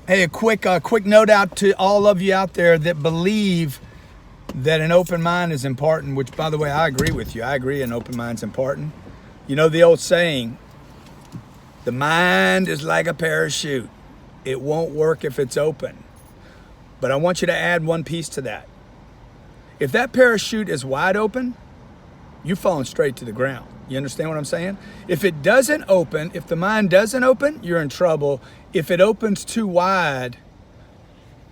Hey, a quick note out to all of you out there that believe that an open mind is important, which, by the way, I agree with you. I agree an open mind is important. You know the old saying, the mind is like a parachute. It won't work if it's open. But I want you to add one piece to that. If that parachute is wide open, you're falling straight to the ground. You understand what I'm saying? If it doesn't open, if the mind doesn't open, you're in trouble. If it opens too wide,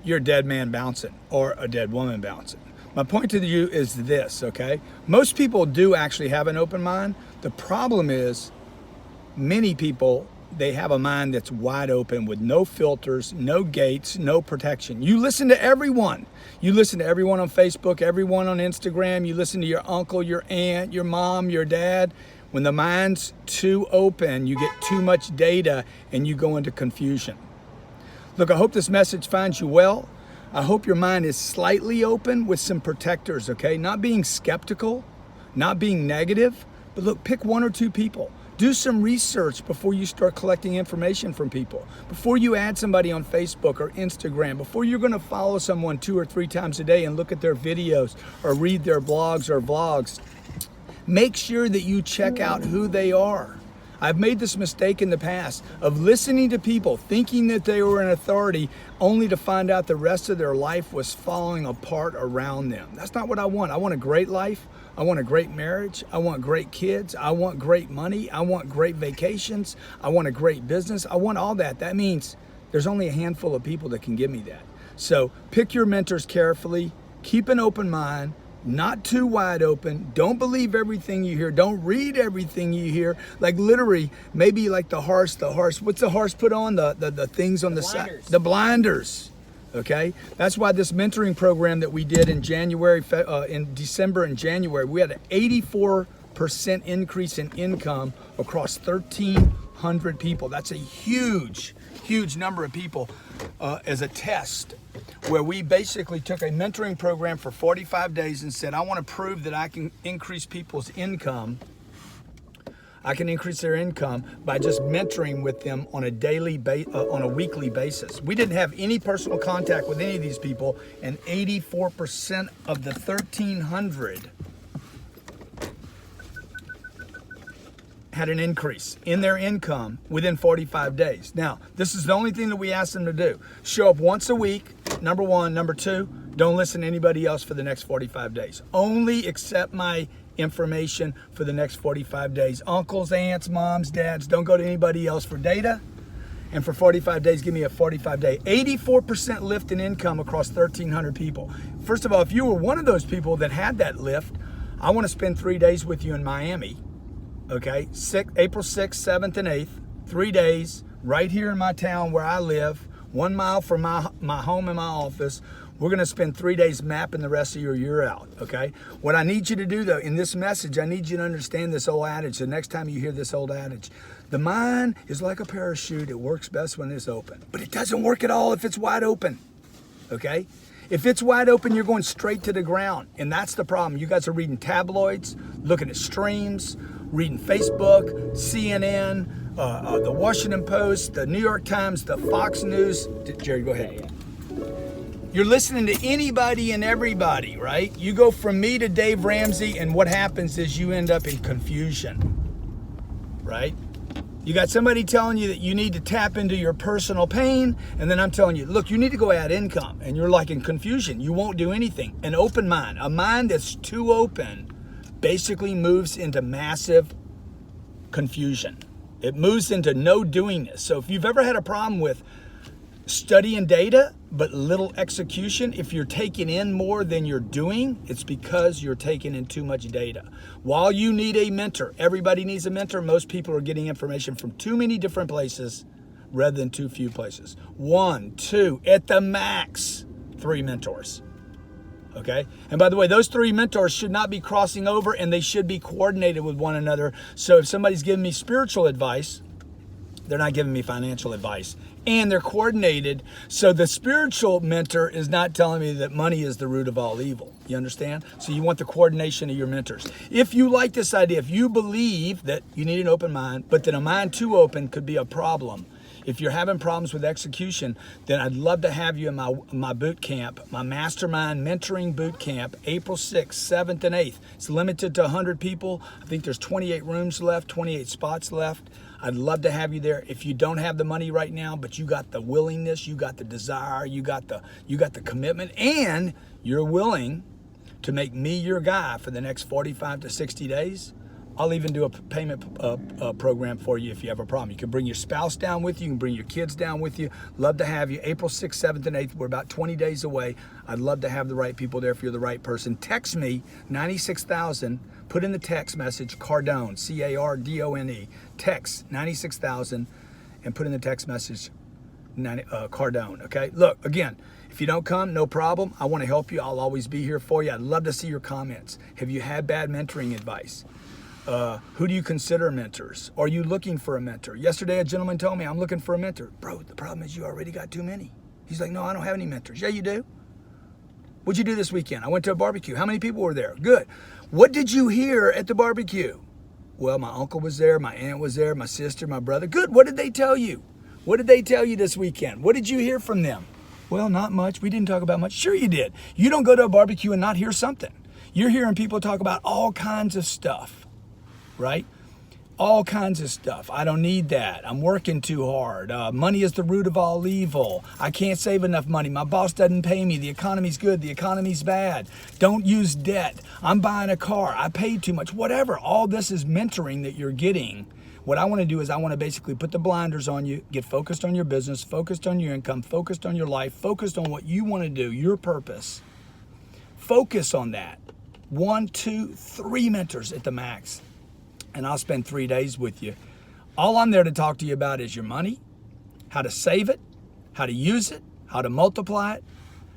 you're a dead man bouncing or a dead woman bouncing. My point to you is this, okay? Most people do actually have an open mind. The problem is many people, they have a mind that's wide open with no filters, no gates, no protection. You listen to everyone. You listen to everyone on Facebook, everyone on Instagram. You listen to your uncle, your aunt, your mom, your dad. When the mind's too open, you get too much data and you go into confusion. Look, I hope this message finds you well. I hope your mind is slightly open with some protectors, okay? Not being skeptical, not being negative, but look, pick one or two people. Do some research before you start collecting information from people. Before you add somebody on Facebook or Instagram, before you're gonna follow someone 2 or 3 times a day and look at their videos or read their blogs or vlogs, make sure that you check out who they are. I've made this mistake in the past of listening to people, thinking that they were an authority, only to find out the rest of their life was falling apart around them. That's not what I want. I want a great life. I want a great marriage. I want great kids. I want great money. I want great vacations. I want a great business. I want all that. That means there's only a handful of people that can give me that. So pick your mentors carefully. Keep an open mind. Not too wide open. Don't believe everything you hear. Don't read everything you hear. Like literally, maybe like the horse, what's the horse put on? The things on the side. The blinders. Okay, that's why this mentoring program that we did in in December and January, we had an 84% increase in income across 1,300 people. That's a huge number of people as a test, where we basically took a mentoring program for 45 days and said, I want to prove that I can increase people's income. I can increase their income by just mentoring with them on a weekly basis. We didn't have any personal contact with any of these people, and 84% of the 1,300 had an increase in their income within 45 days. Now, this is the only thing that we asked them to do. Show up once a week, number one. Number two, don't listen to anybody else for the next 45 days. Only accept my information for the next 45 days. Uncles, aunts, moms, dads, don't go to anybody else for data. And for 45 days, give me a 45-day. 84% lift in income across 1,300 people. First of all, if you were one of those people that had that lift, I want to spend 3 days with you in Miami. Okay, April 6th, 7th, and 8th, 3 days, right here in my town where I live, 1 mile from my home and my office. We're gonna spend 3 days mapping the rest of your year out, okay? What I need you to do though, in this message, I need you to understand this old adage. The next time you hear this old adage, the mind is like a parachute. It works best when it's open, but it doesn't work at all if it's wide open, okay? If it's wide open, you're going straight to the ground, and that's the problem. You guys are reading tabloids, looking at streams, reading Facebook, CNN, the Washington Post, the New York Times, the Fox News. Jerry, go ahead. You're listening to anybody and everybody, right? You go from me to Dave Ramsey, and what happens is you end up in confusion, right? You got somebody telling you that you need to tap into your personal pain, and then I'm telling you, look, you need to go add income, and you're like in confusion. You won't do anything. An open mind, a mind that's too open, basically moves into massive confusion. It moves into no doingness. So if you've ever had a problem with studying data but little execution, if you're taking in more than you're doing, it's because you're taking in too much data. While you need a mentor, everybody needs a mentor. Most people are getting information from too many different places rather than too few places. 1, 2, at the max, 3 mentors. Okay? And by the way, those 3 mentors should not be crossing over, and they should be coordinated with one another. So if somebody's giving me spiritual advice, they're not giving me financial advice. And they're coordinated, so the spiritual mentor is not telling me that money is the root of all evil. You understand? So you want the coordination of your mentors. If you like this idea, if you believe that you need an open mind, but that a mind too open could be a problem, If you're having problems with execution, then I'd love to have you in my boot camp, my mastermind mentoring boot camp, April 6th, 7th, and 8th. It's limited to 100 people. I think there's 28 rooms left, 28 spots left. I'd love to have you there. If you don't have the money right now, but you got the willingness, you got the desire, you got the commitment, and you're willing to make me your guy for the next 45 to 60 days, I'll even do a payment program for you if you have a problem. You can bring your spouse down with you. You can bring your kids down with you. Love to have you. April 6th, 7th, and 8th. We're about 20 days away. I'd love to have the right people there if you're the right person. Text me, 96,000. Put in the text message, Cardone, Cardone. Text 96,000 and put in the text message, Cardone, okay? Look, again, if you don't come, no problem. I want to help you. I'll always be here for you. I'd love to see your comments. Have you had bad mentoring advice? Who do you consider mentors? Are you looking for a mentor? Yesterday, a gentleman told me, I'm looking for a mentor. Bro, the problem is you already got too many. He's like, no, I don't have any mentors. Yeah, you do. What'd you do this weekend? I went to a barbecue. How many people were there? Good. What did you hear at the barbecue? Well, my uncle was there, my aunt was there, my sister, my brother. Good. What did they tell you? What did they tell you this weekend? What did you hear from them? Well, not much. We didn't talk about much. Sure you did. You don't go to a barbecue and not hear something. You're hearing people talk about all kinds of stuff, right? All kinds of stuff. I don't need that. I'm working too hard. Money is the root of all evil. I can't save enough money. My boss doesn't pay me. The economy's good. The economy's bad. Don't use debt. I'm buying a car. I paid too much. Whatever. All this is mentoring that you're getting. What I want to do is I want to basically put the blinders on you, get focused on your business, focused on your income, focused on your life, focused on what you want to do, your purpose. Focus on that. 1, 2, 3 mentors at the max. And I'll spend 3 days with you. All I'm there to talk to you about is your money, how to save it, how to use it, how to multiply it,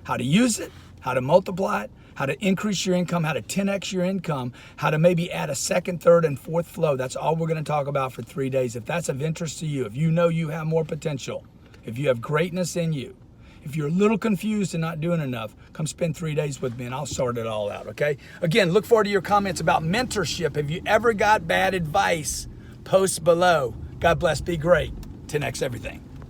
how to use it, how to multiply it, how to increase your income, how to 10x your income, how to maybe add a second, third, and fourth flow. That's all we're going to talk about for 3 days. If that's of interest to you, if you know you have more potential, if you have greatness in you, if you're a little confused and not doing enough, come spend 3 days with me and I'll sort it all out, okay? Again, look forward to your comments about mentorship. Have you ever got bad advice? Post below. God bless. Be great. 10x everything.